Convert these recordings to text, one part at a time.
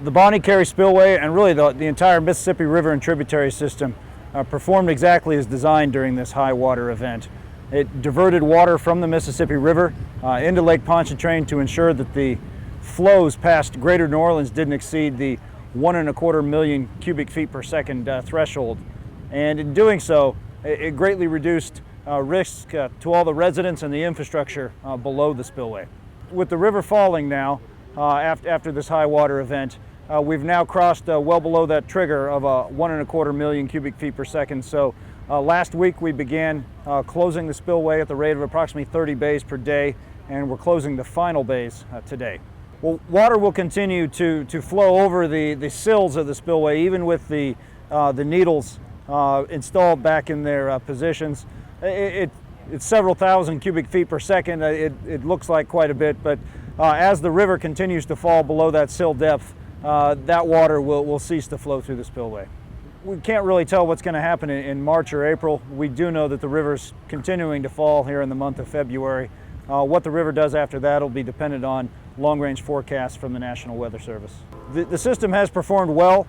The Bonnet Carre Spillway and really the entire Mississippi River and tributary system performed exactly as designed during this high water event. It diverted water from the Mississippi River into Lake Pontchartrain to ensure that the flows past Greater New Orleans didn't exceed the 1.25 million cubic feet per second threshold. And in doing so, it greatly reduced risk to all the residents and the infrastructure below the spillway. With the river falling now, after this high water event, we've now crossed well below that trigger of 1.25 million cubic feet per second. So last week we began closing the spillway at the rate of approximately 30 bays per day, and we're closing the final bays today. Well, water will continue to flow over the sills of the spillway, even with the needles installed back in their positions. It's several thousand cubic feet per second. It looks like quite a bit, but as the river continues to fall below that sill depth, that water will cease to flow through the spillway. We can't really tell what's going to happen in March or April. We do know that the river's continuing to fall here in the month of February. What the river does after that will be dependent on long-range forecasts from the National Weather Service. The system has performed well,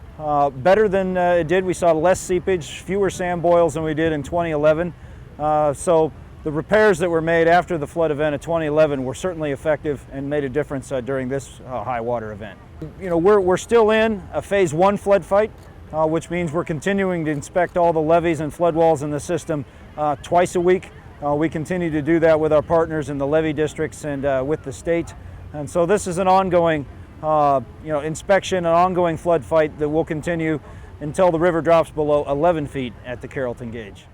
better than it did. We saw less seepage, fewer sand boils than we did in 2011. So the repairs that were made after the flood event of 2011 were certainly effective and made a difference during this high water event. You know, we're still in a phase 1 flood fight, which means we're continuing to inspect all the levees and flood walls in the system twice a week. We continue to do that with our partners in the levee districts and with the state. And so this is an ongoing inspection, an ongoing flood fight that will continue until the river drops below 11 feet at the Carrollton gauge.